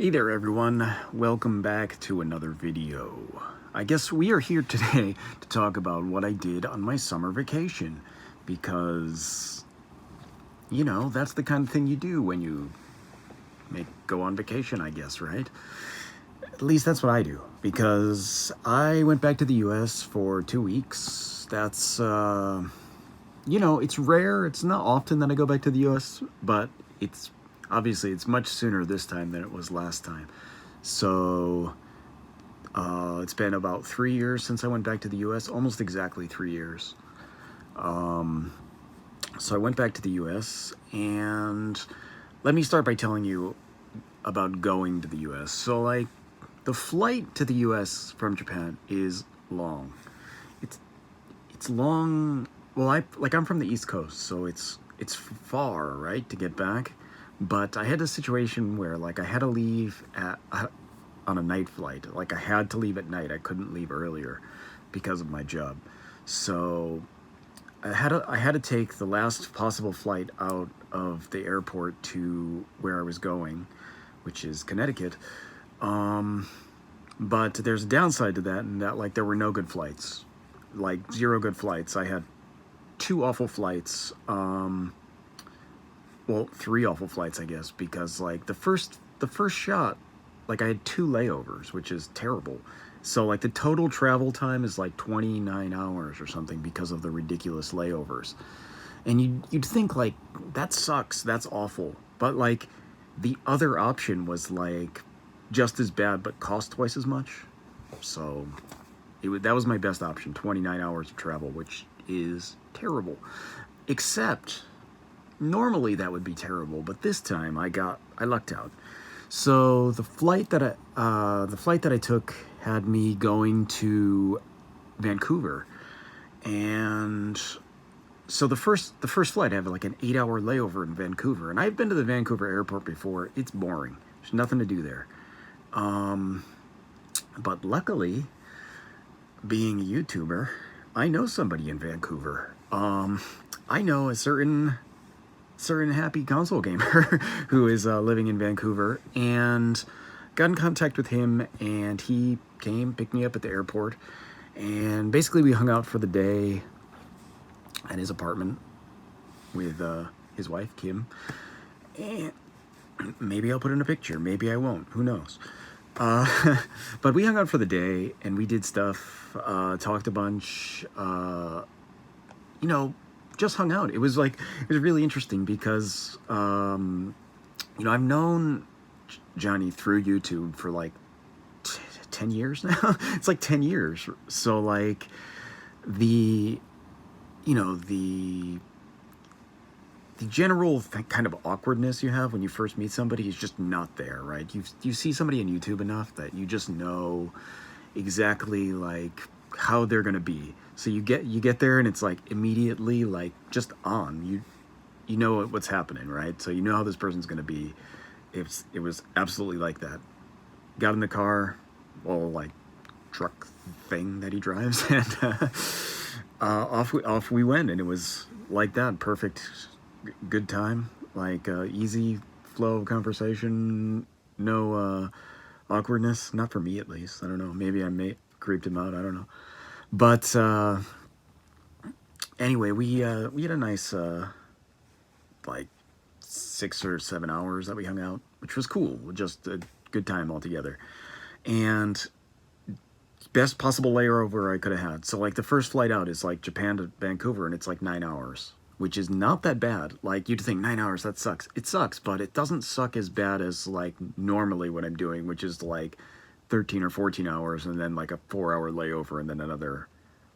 Hey there everyone, welcome back to another video. I guess we are here today to talk about what I did on my summer vacation because, you know, that's the kind of thing you do when you go on vacation, I guess, right? At least that's what I do, because I went back to the US for 2 weeks. That's, you know, it's rare, it's not often that I go back to the US, but obviously it's much sooner this time than it was last time. So it's been about 3 years since I went back to the US, almost exactly 3 years. So I went back to the US, and let me start by telling you about going to the US. So like, the flight to the US from Japan is long. It's long. Well, I'm from the East Coast, so it's far, right, to get back. But I had a situation where, like, I had to leave on a night flight. Like, I had to leave at night. I couldn't leave earlier because of my job. So I had to take the last possible flight out of the airport to where I was going, which is Connecticut. But there's a downside to that, in that, like, there were no good flights. Like, 0 good flights. I had 2 awful flights. Well, 3 awful flights, I guess, because, like, the first shot, like, I had 2 layovers, which is terrible. So, like, the total travel time is like 29 hours or something because of the ridiculous layovers. And you'd think, like, that sucks, that's awful. But, like, the other option was, like, just as bad but cost twice as much. So that was my best option, 29 hours of travel, which is terrible. Except normally that would be terrible, but this time I lucked out. So the flight that I took had me going to Vancouver, and so the first flight I have like an 8-hour layover in Vancouver, and I've been to the Vancouver airport before. It's boring. There's nothing to do there. But luckily, being a YouTuber, I know somebody in Vancouver. I know a certain happy console gamer who is living in Vancouver, and got in contact with him, and he came, picked me up at the airport, and basically we hung out for the day at his apartment with his wife, Kim. And maybe I'll put in a picture, maybe I won't, who knows. But we hung out for the day, and we did stuff, talked a bunch, you know, just hung out. It was really interesting because, you know, I've known Johnny through YouTube for like 10 years now. It's like 10 years. So like the general kind of awkwardness you have when you first meet somebody is just not there, right? You see somebody on YouTube enough that you just know exactly like how they're gonna be. So you get there, and it's like immediately like just on. You know what's happening, right? So you know how this person's gonna be. It was absolutely like that. Got in the car, well, like truck thing that he drives, and off we went, and it was like that. Perfect, good time, like easy flow of conversation, no awkwardness. Not for me, at least. I don't know. Maybe I creeped him out. I don't know. But anyway, we had a nice like 6 or 7 hours that we hung out, which was cool. Just a good time altogether. And best possible layover I could have had. So like the first flight out is like Japan to Vancouver, and it's like 9 hours, which is not that bad. Like, you'd think 9 hours, that sucks. It sucks, but it doesn't suck as bad as like normally what I'm doing, which is like 13 or 14 hours, and then like a 4-hour layover, and then another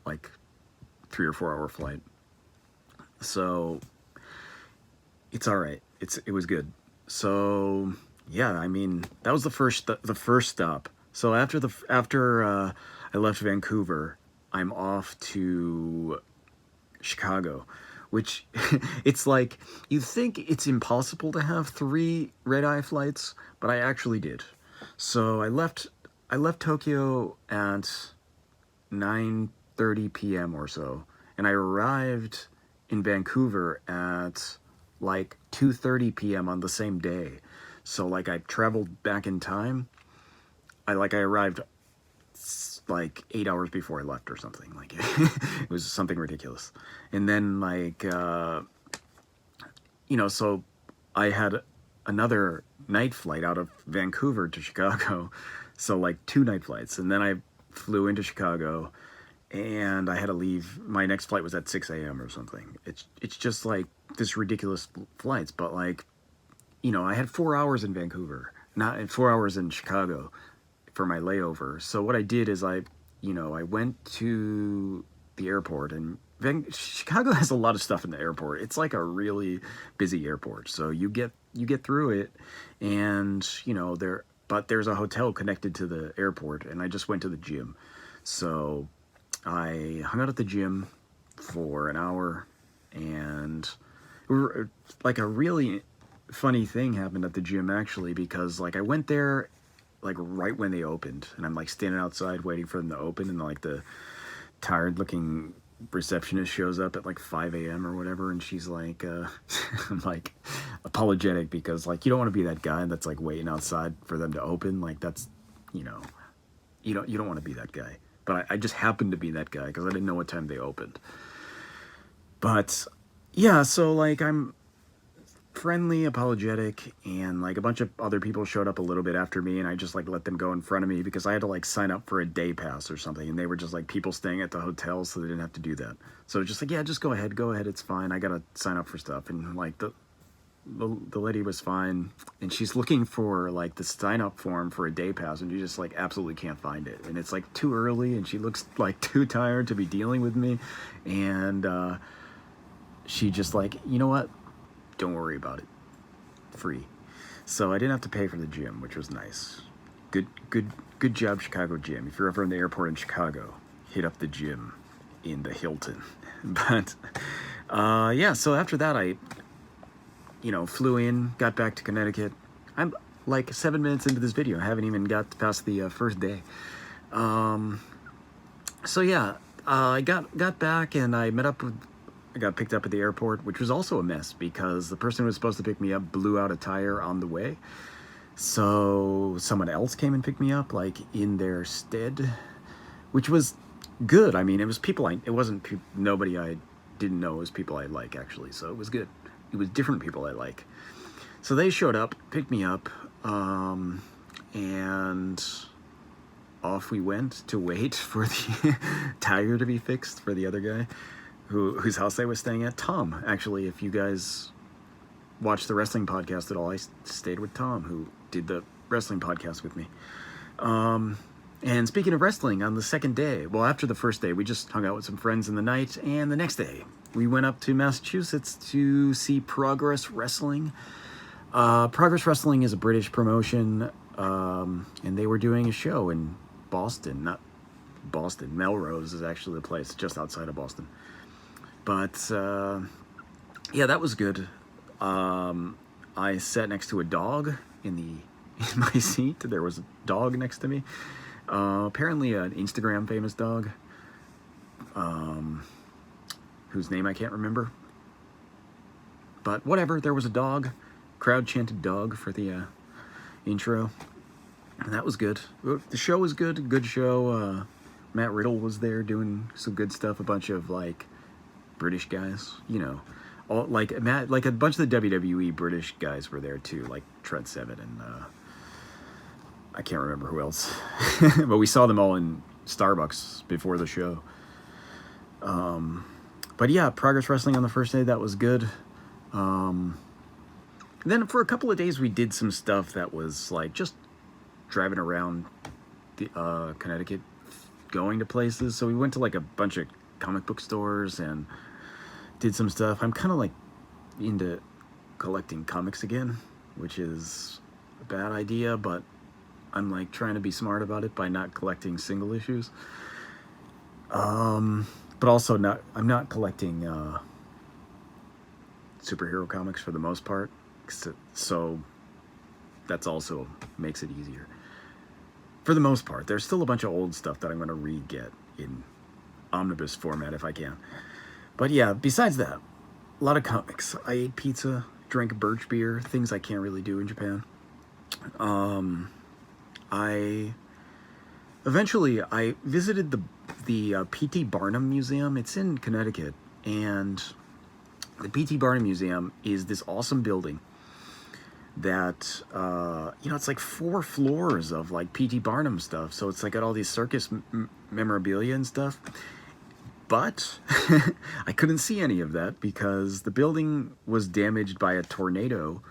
like 3 or 4-hour flight. So it's all right. It was good. So yeah, I mean, that was the first stop. So after I left Vancouver, I'm off to Chicago, which it's like, you think it's impossible to have 3 red-eye flights, but I actually did. So I left Tokyo at 9:30 p.m. or so, and I arrived in Vancouver at like 2:30 p.m. on the same day. So like I traveled back in time. I arrived like 8 hours before I left or something. Like it was something ridiculous. And then like so I had another night flight out of Vancouver to Chicago. So like 2 night flights, and then I flew into Chicago, and I had to leave. My next flight was at 6 a.m. or something. It's just like this ridiculous flights, but like I had 4 hours in Vancouver, not 4 hours in Chicago for my layover. So what I did is I went to the airport, and Chicago has a lot of stuff in the airport. It's like a really busy airport. So you get through it, and there's a hotel connected to the airport, and I just went to the gym. So I hung out at the gym for an hour, and like a really funny thing happened at the gym actually, because like I went there like right when they opened, and I'm like standing outside waiting for them to open, and like the tired looking receptionist shows up at like 5 a.m. or whatever, and she's like I'm like apologetic, because like you don't want to be that guy that's like waiting outside for them to open. Like that's you don't want to be that guy, but I just happened to be that guy because I didn't know what time they opened. But yeah, so like I'm friendly, apologetic, and like a bunch of other people showed up a little bit after me, and I just like let them go in front of me because I had to like sign up for a day pass or something, and they were just like people staying at the hotel, so they didn't have to do that. So just like, yeah, just go ahead, it's fine. I gotta sign up for stuff. And like the lady was fine, and she's looking for like the sign up form for a day pass, and you just like absolutely can't find it, and it's like too early, and she looks like too tired to be dealing with me, and she just like, you know what, don't worry about it, free. So I didn't have to pay for the gym, which was nice. Good job, Chicago gym. If you're ever in the airport in Chicago, hit up the gym in the Hilton. But yeah, so after that I flew in, got back to Connecticut. I'm like 7 minutes into this video. I haven't even got past the first day. So yeah, I got back, and I got picked up at the airport, which was also a mess because the person who was supposed to pick me up blew out a tire on the way. So someone else came and picked me up, like in their stead, which was good. I mean, it was people it wasn't nobody I didn't know. It was people I like, actually. So it was good. It was different people I like. So they showed up, picked me up, and off we went to wait for the tire to be fixed for the other guy whose house I was staying at. Tom, actually, if you guys watch the wrestling podcast at all, I stayed with Tom, who did the wrestling podcast with me. And speaking of wrestling, on the second day, well, after the first day, we just hung out with some friends in the night, and the next day, we went up to Massachusetts to see Progress Wrestling. Progress Wrestling is a British promotion, and they were doing a show in Boston, not Boston. Melrose is actually the place just outside of Boston. But yeah, that was good. I sat next to a dog in my seat. There was a dog next to me. Apparently an Instagram famous dog, whose name I can't remember. But whatever, there was a dog. Crowd chanted dog for the intro. And that was good. The show was good. Good show. Matt Riddle was there doing some good stuff. A bunch of like British guys, all like a bunch of the WWE British guys were there too, like Trent Seven and I can't remember who else, but we saw them all in Starbucks before the show. But yeah, Progress Wrestling on the first day, that was good. Then for a couple of days we did some stuff that was like just driving around the Connecticut, going to places. So we went to like a bunch of comic book stores and did some stuff. I'm kind of like into collecting comics again, which is a bad idea, but I'm like trying to be smart about it by not collecting single issues. But also I'm not collecting superhero comics for the most part, so that's also makes it easier. For the most part, there's still a bunch of old stuff that I'm going to re-get in omnibus format if I can. But yeah, besides that, a lot of comics. I ate pizza, drank birch beer, things I can't really do in Japan. I eventually I visited the P.T. Barnum Museum. It's in Connecticut, and the P.T. Barnum Museum is this awesome building that it's like 4 floors of like P.T. Barnum stuff. So it's like got all these circus memorabilia and stuff. But I couldn't see any of that because the building was damaged by a tornado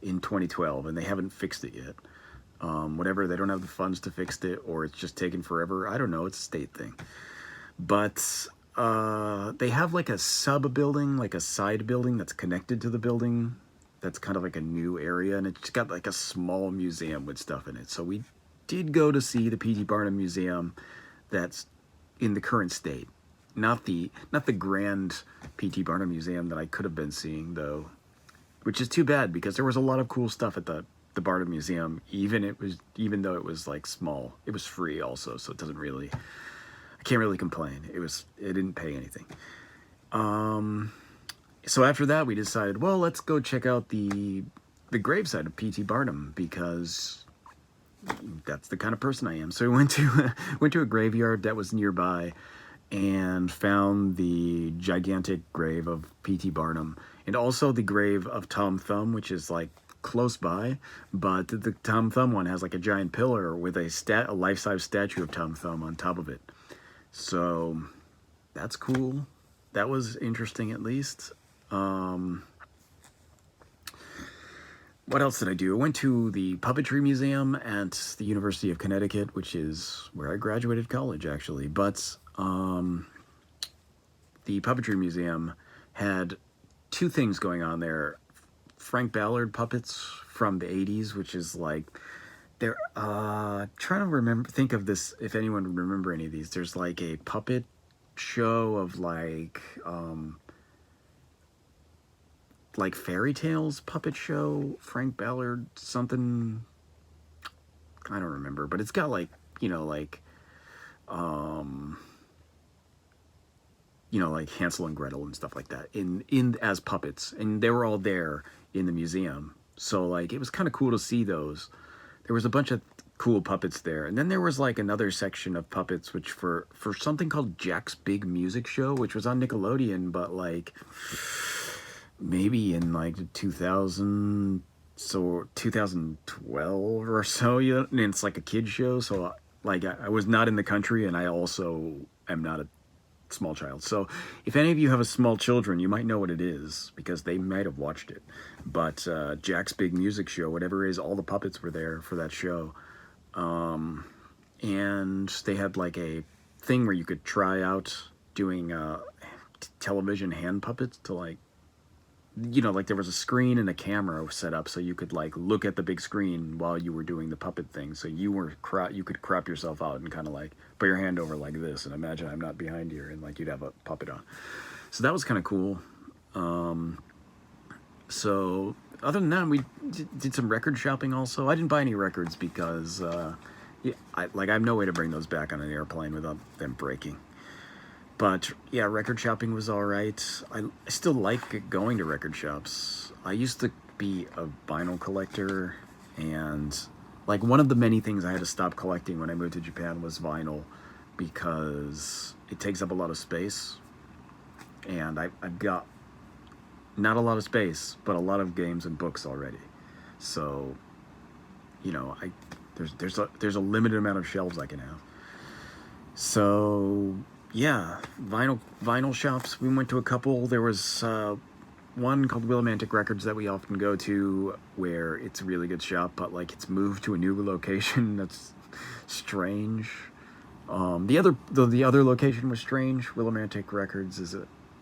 in 2012, and they haven't fixed it yet. Whatever, they don't have the funds to fix it, or it's just taking forever. I don't know. It's a state thing. But they have like a sub building, like a side building that's connected to the building. That's kind of like a new area, and it's got like a small museum with stuff in it. So we did go to see the P.T. Barnum Museum that's in the current state. Not the grand P.T. Barnum Museum that I could have been seeing, though, which is too bad because there was a lot of cool stuff at the Barnum Museum. Even though it was like small, it was free also, so it doesn't really. I can't really complain. It didn't pay anything. So after that, we decided, well, let's go check out the gravesite of P.T. Barnum because that's the kind of person I am. So we went to a graveyard that was nearby and found the gigantic grave of P.T. Barnum and also the grave of Tom Thumb, which is like close by, but the Tom Thumb one has like a giant pillar with a life-size statue of Tom Thumb on top of it. So that's cool. That was interesting, at least. What else did I do? I went to the Puppetry Museum at the University of Connecticut, which is where I graduated college, actually. But the Puppetry Museum had 2 things going on there. Frank Ballard puppets from the 80s, which is like, they're trying to think of this, if anyone would remember any of these. There's like a puppet show of like Fairy Tales puppet show, Frank Ballard something, I don't remember, but it's got like like Hansel and Gretel and stuff like that in as puppets, and they were all there in the museum. So like it was kind of cool to see those. There was a bunch of cool puppets there, and then there was like another section of puppets which for something called Jack's Big Music Show, which was on Nickelodeon, but like maybe in like 2012 or so, and it's like a kid show. So like I was not in the country, and I also am not a small child. So if any of you have a small children, you might know what it is because they might have watched it. But Jack's Big Music Show, whatever it is, all the puppets were there for that show. And they had like a thing where you could try out doing television hand puppets to like, like there was a screen and a camera set up so you could like look at the big screen while you were doing the puppet thing. So you could crop yourself out and kind of like put your hand over like this and imagine I'm not behind you, and like you'd have a puppet on. So that was kind of cool. So other than that, we did some record shopping also. I didn't buy any records because I have no way to bring those back on an airplane without them breaking. But yeah, record shopping was all right. I still like going to record shops. I used to be a vinyl collector, and like one of the many things I had to stop collecting when I moved to Japan was vinyl because it takes up a lot of space, and I've got not a lot of space, but a lot of games and books already. So, there's a limited amount of shelves I can have. So yeah, vinyl shops. We went to a couple. There was one called Willimantic Records that we often go to, where it's a really good shop, but like it's moved to a new location. That's strange. The other location was strange. Willimantic Records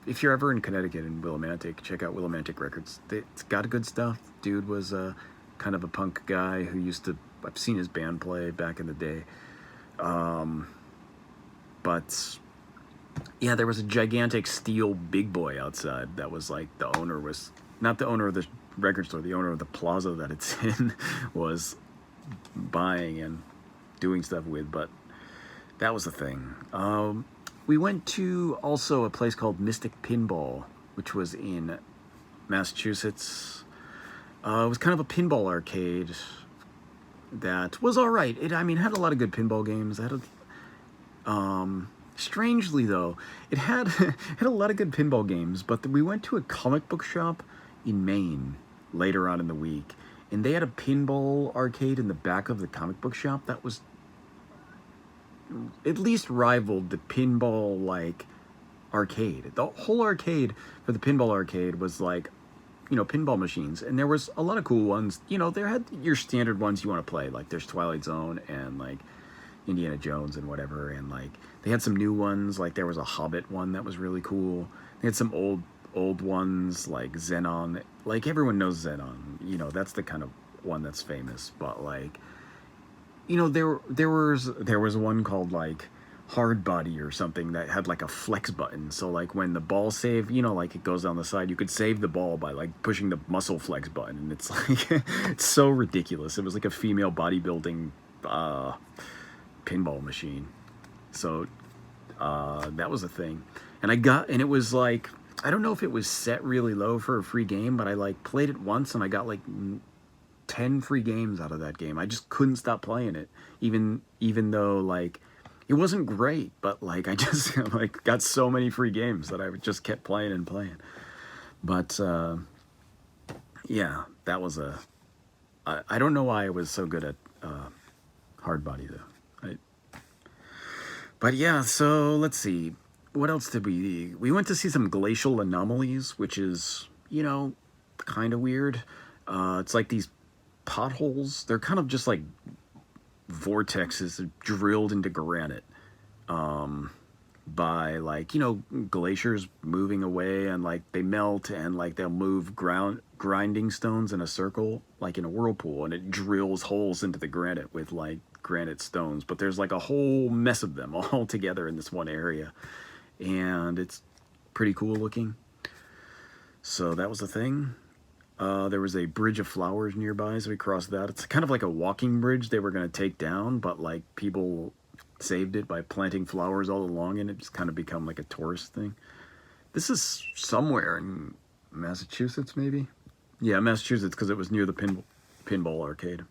if you're ever in Connecticut and Willimantic, check out Willimantic Records. It's got good stuff. Dude was a kind of a punk guy who I've seen his band play back in the day. But yeah, there was a gigantic steel big boy outside that was like the owner was not the owner of the record store, the owner of the plaza that it's in was buying and doing stuff with, but that was the thing. We went to also a place called Mystic Pinball, which was in Massachusetts. It was kind of a pinball arcade that was all right. It, I mean, had a lot of good pinball games. It had strangely though, it had had a lot of good pinball games. But we went to a comic book shop in Maine later on in the week, and they had a pinball arcade in the back of the comic book shop that was at least rivaled the pinball like arcade. The whole arcade for the pinball arcade was like, you know, pinball machines, and there was a lot of cool ones. You know, there had your standard ones you want to play, like there's Twilight Zone and like Indiana Jones and whatever, and like they had some new ones, like there was a Hobbit one that was really cool. They had some old ones like Xenon. Like everyone knows Xenon, you know, that's the kind of one that's famous. But like, you know, there was one called like Hard Body or something that had like a flex button. So like when the ball save, you know, like it goes down the side, you could save the ball by like pushing the muscle flex button, and it's like it's so ridiculous. It was like a female bodybuilding pinball machine. So that was a thing, and it was like, I don't know if it was set really low for a free game, but I like played it once and I got like 10 free games out of that game. I just couldn't stop playing it, even though like it wasn't great, but like I just like got so many free games that I just kept playing and playing. But yeah, that was I don't know why I was so good at Hard Body though. But yeah, so let's see. What else did we went to see some Glacial Anomalies, which is, you know, kind of weird. It's like these potholes. They're kind of just like vortexes drilled into granite by like, you know, glaciers moving away, and like they melt, and like they'll move grinding stones in a circle like in a whirlpool, and it drills holes into the granite with like granite stones. But there's like a whole mess of them all together in this one area, and it's pretty cool looking. So that was the thing. There was a bridge of flowers nearby, so we crossed that. It's kind of like a walking bridge they were going to take down, but like people saved it by planting flowers all along, and it just kind of become like a tourist thing. This is somewhere in Massachusetts, maybe? Yeah, Massachusetts, because it was near the pinball arcade.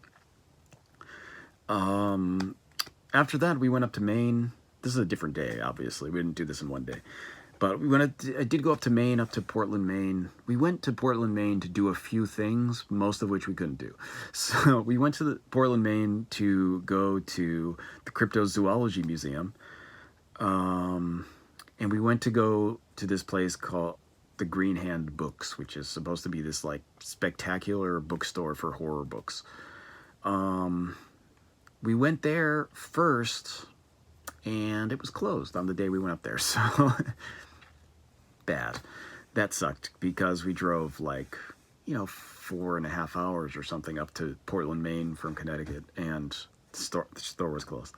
After that, we went up to Maine. This is a different day, obviously. We didn't do this in one day. But I did go up to Maine, up to Portland, Maine. We went to Portland, Maine to do a few things, most of which we couldn't do. So we went to Portland, Maine to go to the Cryptozoology Museum. And we went to go to this place called the Green Hand Books, which is supposed to be this like spectacular bookstore for horror books. We went there first, and it was closed on the day we went up there. So bad. That sucked, because we drove like, you know, 4.5 hours or something up to Portland, Maine from Connecticut, and the store was closed.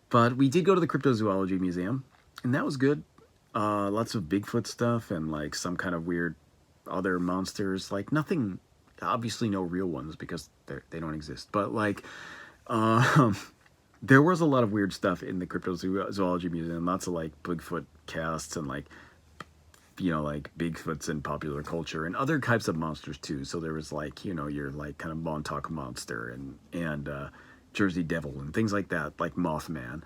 But we did go to the Cryptozoology Museum, and that was good. Lots of Bigfoot stuff and like some kind of weird other monsters. Like nothing, obviously no real ones because they don't exist. But like, there was a lot of weird stuff in the Cryptozoology Museum. Lots of like Bigfoot casts and like, you know, like Bigfoots in popular culture and other types of monsters too. So there was like, you know, your like kind of Montauk Monster and Jersey Devil and things like that, like Mothman,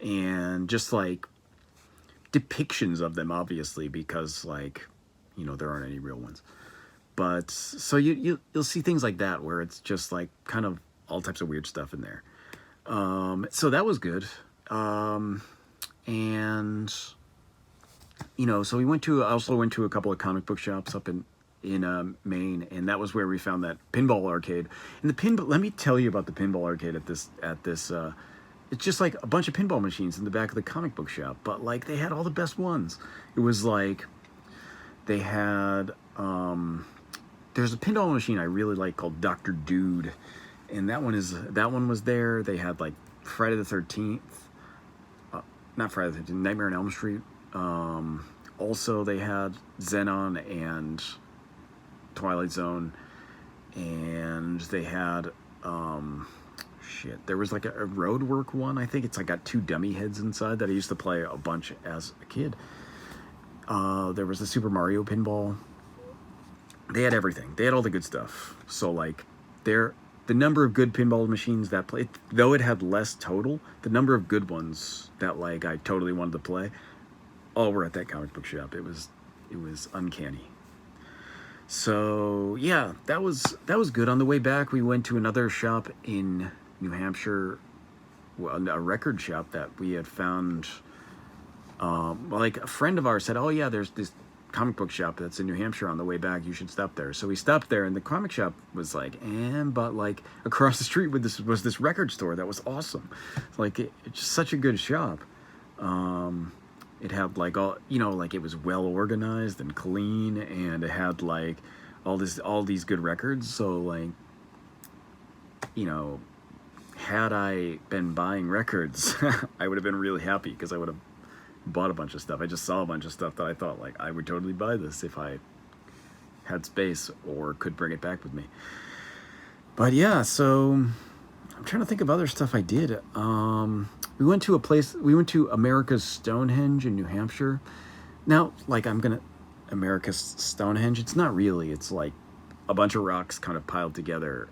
and just like depictions of them, obviously, because like, you know, there aren't any real ones. But so you'll see things like that where it's just like kind of all types of weird stuff in there. So that was good. And you know, so I also went to a couple of comic book shops up in Maine, and that was where we found that pinball arcade. And the pinball, let me tell you about the pinball arcade at this it's just like a bunch of pinball machines in the back of the comic book shop, but like they had all the best ones. It was like they had there's a pinball machine I really like called Dr. Dude, and that one was there. They had like Friday the 13th, not Friday the 13th, Nightmare on Elm Street. Also they had Xenon and Twilight Zone, and they had there was like a Roadwork one. I think it's like got 2 dummy heads inside that I used to play a bunch as a kid. There was the Super Mario pinball. They had everything. They had all the good stuff. So like the number of good pinball machines that play, though it had less total, the number of good ones that like I totally wanted to play, all were at that comic book shop. It was uncanny. So yeah, that was good. On the way back, we went to another shop in New Hampshire, a record shop that we had found. Like a friend of ours said, "Oh yeah, there's this comic book shop that's in New Hampshire on the way back. You should stop there." So we stopped there, and the comic shop was like, but like across the street was this record store that was awesome. Like it's just such a good shop. It had like all, like it was well organized and clean, and it had like all these good records. So like, had I been buying records, I would have been really happy because I would have bought a bunch of stuff. I just saw a bunch of stuff that I thought like I would totally buy this if I had space or could bring it back with me. But yeah, so I'm trying to think of other stuff I did. We went to America's Stonehenge in New Hampshire. Now, like America's Stonehenge, it's not really, it's like a bunch of rocks kind of piled together.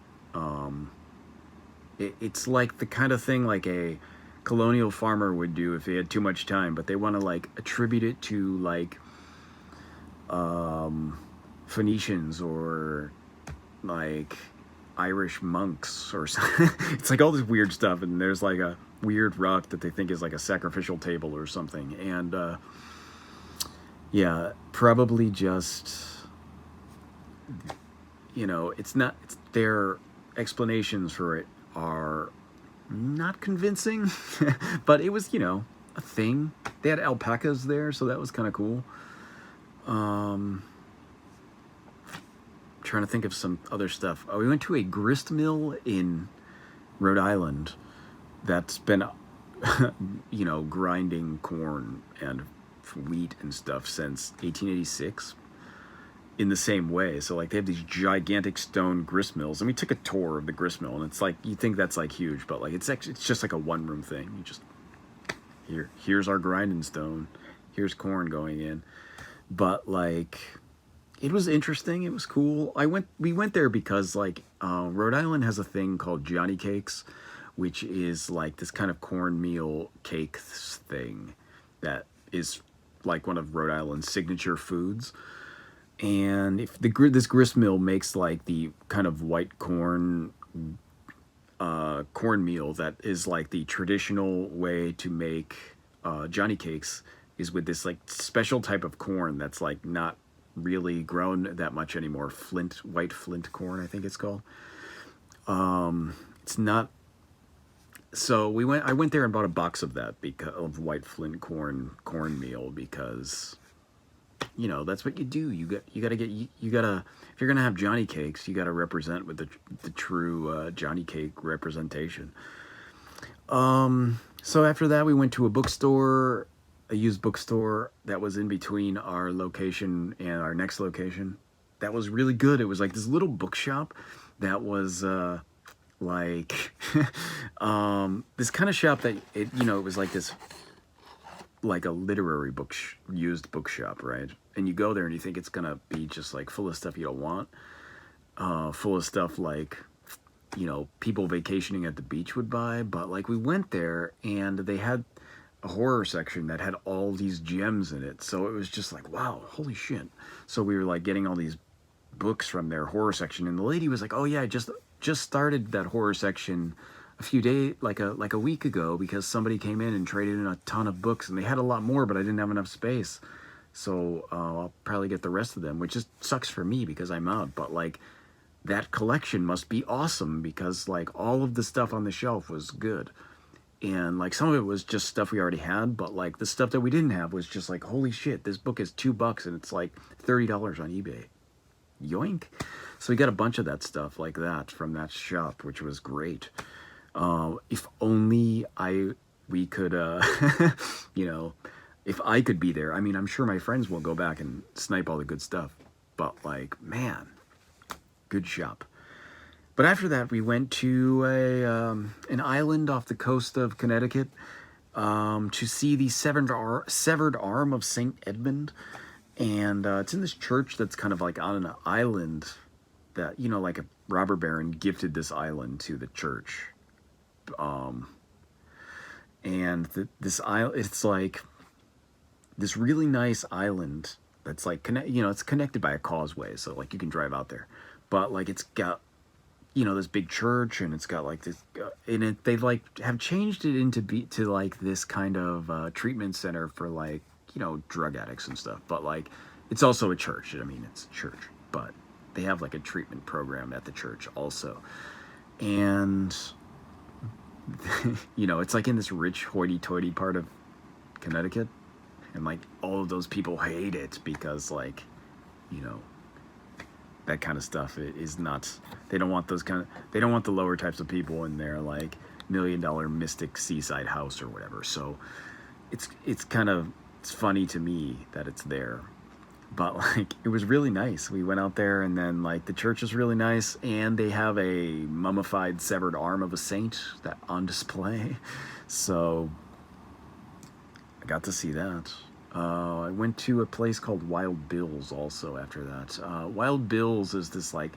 It's like the kind of thing like a colonial farmer would do if they had too much time, but they want to like attribute it to like Phoenicians or like Irish monks or something. It's like all this weird stuff, and there's like a weird rock that they think is like a sacrificial table or something, and yeah, probably just it's their explanations for it are not convincing. But it was a thing. They had alpacas there, so that was kind of cool. Trying to think of some other stuff. We went to a grist mill in Rhode Island that's been grinding corn and wheat and stuff since 1886 in the same way. So like they have these gigantic stone grist mills, and we took a tour of the grist mill, and it's like you think that's like huge, but like it's just like a one room thing. You just here's our grinding stone, here's corn going in. But like it was interesting, it was cool. We went there because like Rhode Island has a thing called Johnny Cakes, which is like this kind of cornmeal cake thing that is like one of Rhode Island's signature foods. And if this grist mill makes like the kind of white cornmeal that is like the traditional way to make Johnny Cakes, is with this like special type of corn that's like not really grown that much anymore. White flint corn, I think it's called. It's not. So I went there and bought a box of that of white flint cornmeal because that's what you do. You gotta if you're gonna have Johnny Cakes, you gotta represent with the true Johnny Cake representation. So after that, we went to a used bookstore that was in between our location and our next location. That was really good. It was like this little bookshop that was like this kind of shop that it was like this, like a literary used bookshop, right? And you go there and you think it's gonna be just like full of stuff you don't want, full of stuff like people vacationing at the beach would buy. But like we went there and they had a horror section that had all these gems in it, so it was just like, wow, holy shit. So we were like getting all these books from their horror section, and the lady was like, oh yeah, I just started that horror section a few days, like a week ago, because somebody came in and traded in a ton of books, and they had a lot more, but I didn't have enough space, so I'll probably get the rest of them, which just sucks for me because I'm out. But like that collection must be awesome because like all of the stuff on the shelf was good, and like some of it was just stuff we already had, but like the stuff that we didn't have was just like, holy shit, this book is $2 and it's like $30 on eBay. Yoink. So we got a bunch of that stuff like that from that shop, which was great. If only we could if I could be there. I mean, I'm sure my friends will go back and snipe all the good stuff, but like, man, good shop. But after that, we went to an island off the coast of Connecticut to see the severed arm of Saint Edmund, and it's in this church that's kind of like on an island that, you know, like a robber baron gifted this island to the church. Um, and this island, it's like this really nice island that's like it's connected by a causeway, so like you can drive out there. But like it's got, you know, this big church, and it's got like this, and they've like have changed it to like this kind of treatment center for like, you know, drug addicts and stuff. But like it's also a church. I mean, it's a church, but they have like a treatment program at the church also. And you know, it's like in this rich hoity-toity part of Connecticut, and like all of those people hate it because, like, you know, that kind of stuff is not, they don't want they don't want the lower types of people in their like $1 million mystic seaside house or whatever. So it's kind of, it's funny to me that it's there. But like it was really nice. We went out there, and then like the church is really nice, and they have a mummified severed arm of a saint that on display. So I got to see that. I went to a place called Wild Bill's also after that. Wild Bill's is this like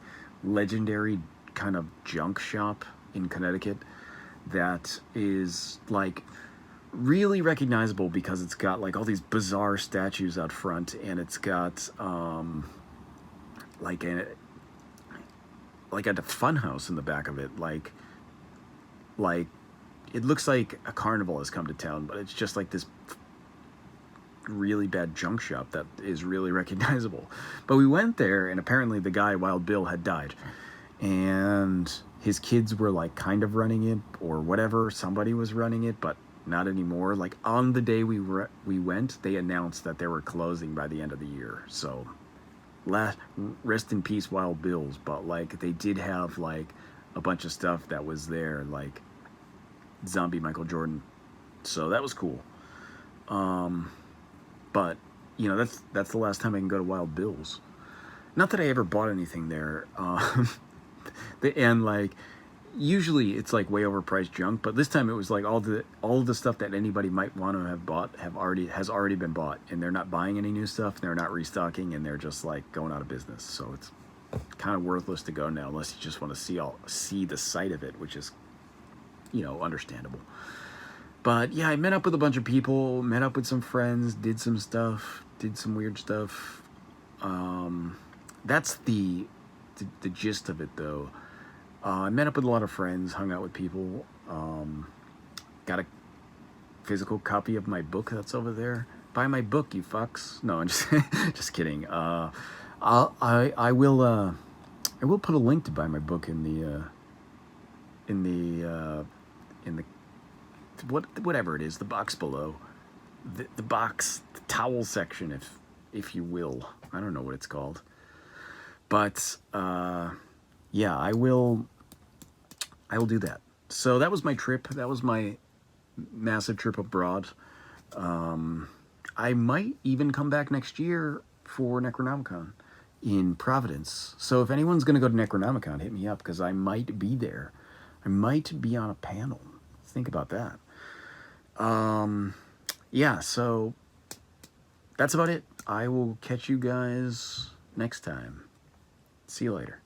legendary kind of junk shop in Connecticut that is like really recognizable because it's got like all these bizarre statues out front, and it's got like a fun house in the back of it, like it looks like a carnival has come to town, but it's just like this really bad junk shop that is really recognizable. But we went there, and apparently the guy, Wild Bill, had died, and his kids were like kind of running it or whatever. Somebody was running it, but not anymore. Like on the day we went, they announced that they were closing by the end of the year. So rest in peace, Wild Bills. But like they did have like a bunch of stuff that was there, like zombie Michael Jordan. So that was cool. But you know, that's the last time I can go to Wild Bills. Not that I ever bought anything there. And like usually it's like way overpriced junk, but this time it was like all of the stuff that anybody might want to have bought has already been bought, and they're not buying any new stuff, they're not restocking, and they're just like going out of business. So it's kind of worthless to go now unless you just want to see the site of it, which is, you know, understandable. But yeah, I met up with a bunch of people, met up with some friends, did some stuff, did some weird stuff. That's the gist of it, though. I met up with a lot of friends, hung out with people, got a physical copy of my book that's over there. Buy my book, you fucks. No, I'm just just kidding. I will put a link to buy my book in the whatever it is, the box below, the box, the towel section, if you will. I don't know what it's called, but yeah, I will do that. So that was my trip. That was my massive trip abroad. I might even come back next year for Necronomicon in Providence. So if anyone's going to go to Necronomicon, hit me up, because I might be there. I might be on a panel. Think about that. Yeah, so that's about it. I will catch you guys next time. See you later.